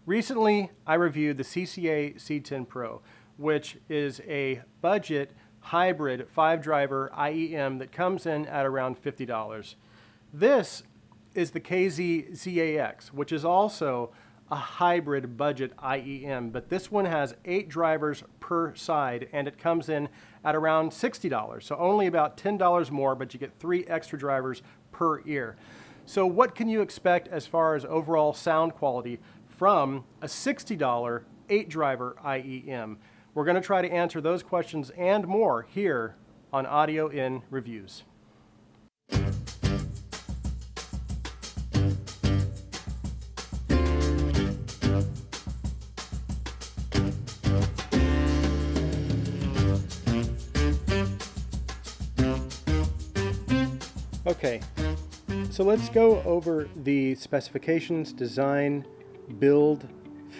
Recently, I reviewed the CCA C10 Pro, which is a budget hybrid 5-driver IEM that comes in at around $50. This is the KZ ZAX, which is also a hybrid budget IEM, but this one has 8 drivers per side and it comes in at around $60. So only about $10 more, but you get 3 extra drivers per ear. So what can you expect as far as overall sound quality from a $60 8-driver IEM? We're going to try to answer those questions and more here on Audio in Reviews. Okay, so let's go over the specifications, design, build,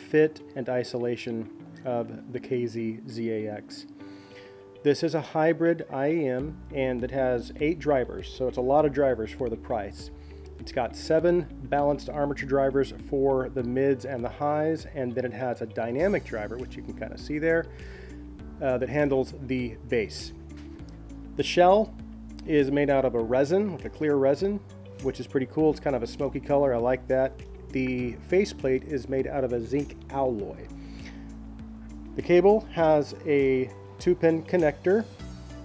fit, and isolation of the KZ ZAX. This is a hybrid IEM and it has 8 drivers, so it's a lot of drivers for the price. It's got 7 balanced armature drivers for the mids and the highs, and then it has a dynamic driver, which you can kind of see there, that handles the bass. The shell is made out of a resin, like a clear resin, which is pretty cool. It's kind of a smoky color. I like that. The faceplate is made out of a zinc alloy. The cable has a 2-pin connector,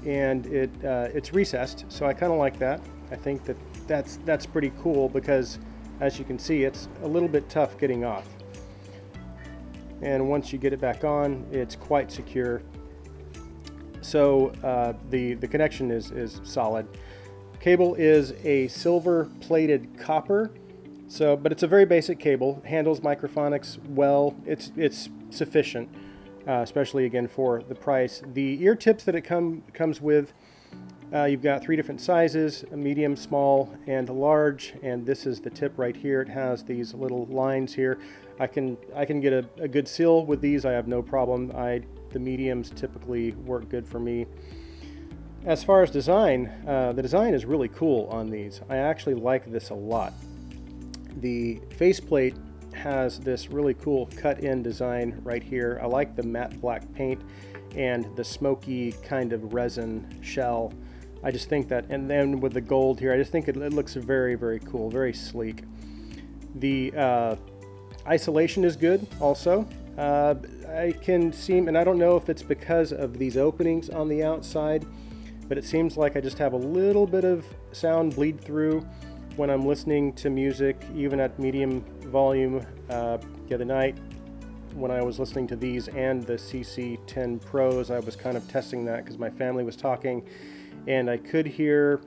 and it's recessed, so I kind of like that. I think that's pretty cool because, as you can see, it's a little bit tough getting off. And once you get it back on, it's quite secure. So the connection is solid. Cable is a silver plated copper, but it's a very basic cable. Handles microphonics well. It's sufficient, especially again for the price. The ear tips that it comes with, you've got 3 different sizes: a medium, small, and large. And this is the tip right here. It has these little lines here. I can get a good seal with these. I have no problem. The mediums typically work good for me. As far as design, the design is really cool on these. I actually like this a lot. The faceplate has this really cool cut-in design right here. I like the matte black paint and the smoky kind of resin shell. I just think that, and then with the gold here, I just think it looks very, very cool, very sleek. The isolation is good also. I can seem, and I don't know if it's because of these openings on the outside, but it seems like I just have a little bit of sound bleed through when I'm listening to music, even at medium volume. The other night when I was listening to these and the CC10 Pros, I was kind of testing that because my family was talking, and I could hear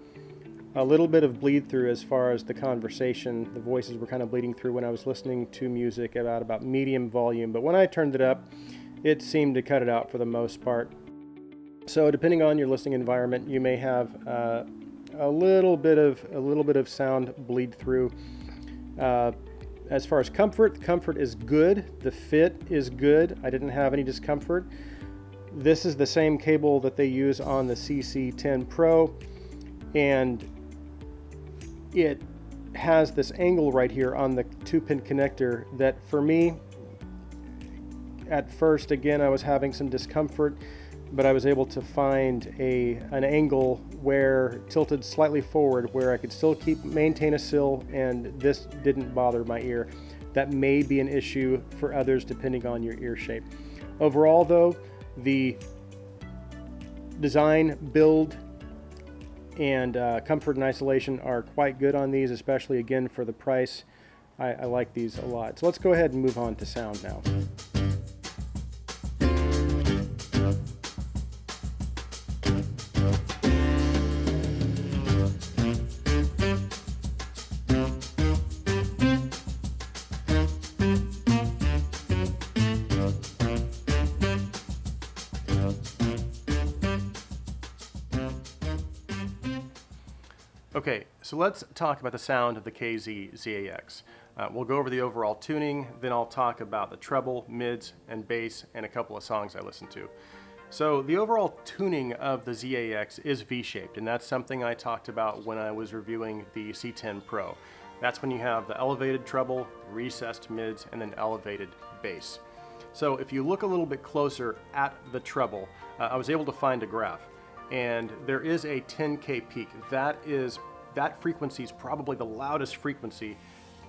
a little bit of bleed through as far as the conversation. The voices were kind of bleeding through when I was listening to music about medium volume, but when I turned it up, it seemed to cut it out for the most part. So depending on your listening environment, you may have a little bit of sound bleed through. As far as comfort is good. The fit is good. I didn't have any discomfort. This is the same cable that they use on the CC10 Pro, and it has this angle right here on the 2-pin connector that, for me, at first, again, I was having some discomfort, but I was able to find an angle where tilted slightly forward where I could still maintain a seal, and this didn't bother my ear. That may be an issue for others depending on your ear shape. Overall though, the design, build, and comfort and isolation are quite good on these, especially again for the price. I like these a lot. So let's go ahead and move on to sound now. Okay, so let's talk about the sound of the KZ ZAX. We'll go over the overall tuning, then I'll talk about the treble, mids, and bass, and a couple of songs I listen to. So the overall tuning of the ZAX is V-shaped, and that's something I talked about when I was reviewing the C10 Pro. That's when you have the elevated treble, recessed mids, and then elevated bass. So if you look a little bit closer at the treble, I was able to find a graph, and there is a 10K peak. That frequency is probably the loudest frequency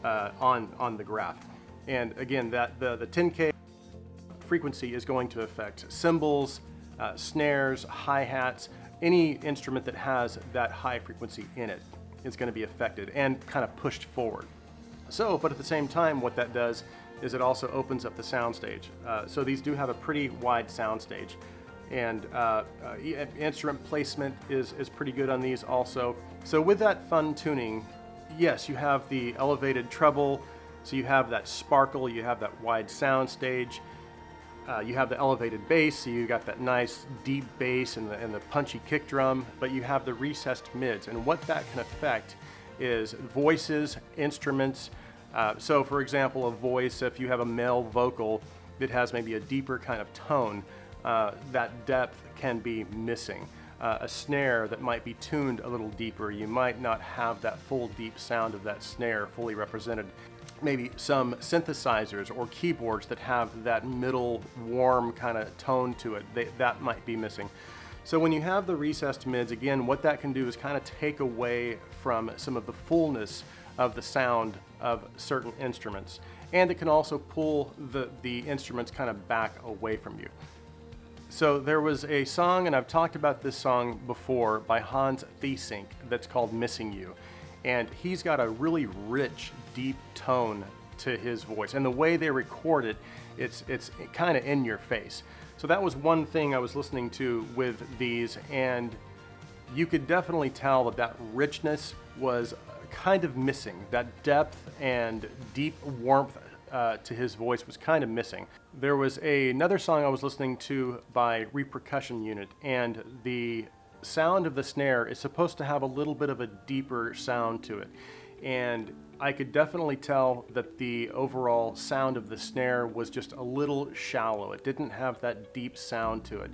on the graph. And again, the 10K frequency is going to affect cymbals, snares, hi-hats. Any instrument that has that high frequency in it is going to be affected and kind of pushed forward. So, but at the same time, what that does is it also opens up the soundstage. So these do have a pretty wide soundstage, and instrument placement is pretty good on these also. So with that fun tuning, yes, you have the elevated treble, so you have that sparkle, you have that wide soundstage. You have the elevated bass, so you got that nice deep bass and the punchy kick drum, but you have the recessed mids. And what that can affect is voices, instruments. So for example, a voice, if you have a male vocal that has maybe a deeper kind of tone, that depth can be missing. A snare that might be tuned a little deeper, you might not have that full deep sound of that snare fully represented. Maybe some synthesizers or keyboards that have that middle warm kind of tone to it, that might be missing. So when you have the recessed mids, again, what that can do is kind of take away from some of the fullness of the sound of certain instruments. And it can also pull the instruments kind of back away from you. So there was a song, and I've talked about this song before, by Hans Theesink that's called Missing You. And he's got a really rich, deep tone to his voice. And the way they record it, it's kind of in your face. So that was one thing I was listening to with these, and you could definitely tell that richness was kind of missing. That depth and deep warmth to his voice was kind of missing. There was another song I was listening to by Repercussion Unit, and the sound of the snare is supposed to have a little bit of a deeper sound to it, and I could definitely tell that the overall sound of the snare was just a little shallow. It didn't have that deep sound to it.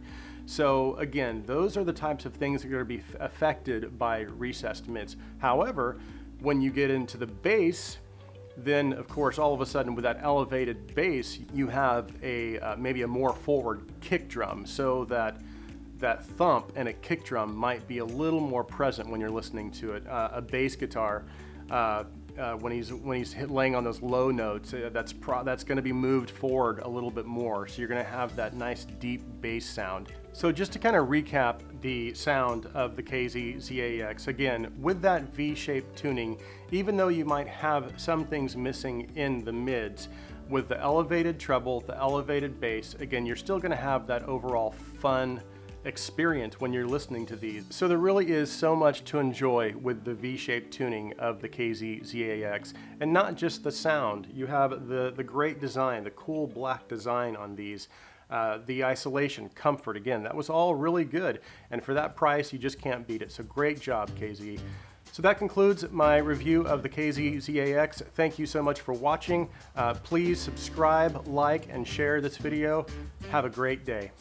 So again, those are the types of things that are going to be affected by recessed mids. However, when you get into the bass, then of course all of a sudden with that elevated bass you have maybe a more forward kick drum, so that thump and a kick drum might be a little more present when you're listening to it. A bass guitar, when he's laying on those low notes, that's going to be moved forward a little bit more. So you're going to have that nice deep bass sound. So just to kind of recap the sound of the KZ ZAX, again, with that V-shaped tuning, even though you might have some things missing in the mids, with the elevated treble, the elevated bass, again, you're still going to have that overall fun experience when you're listening to these. So there really is so much to enjoy with the V-shaped tuning of the KZ ZAX, and not just the sound. You have the great design, the cool black design on these, the isolation, comfort, again, that was all really good, and for that price you just can't beat it. So great job, KZ. So that concludes my review of the KZ ZAX. Thank you so much for watching. Please subscribe, like, and share this video. Have a great day.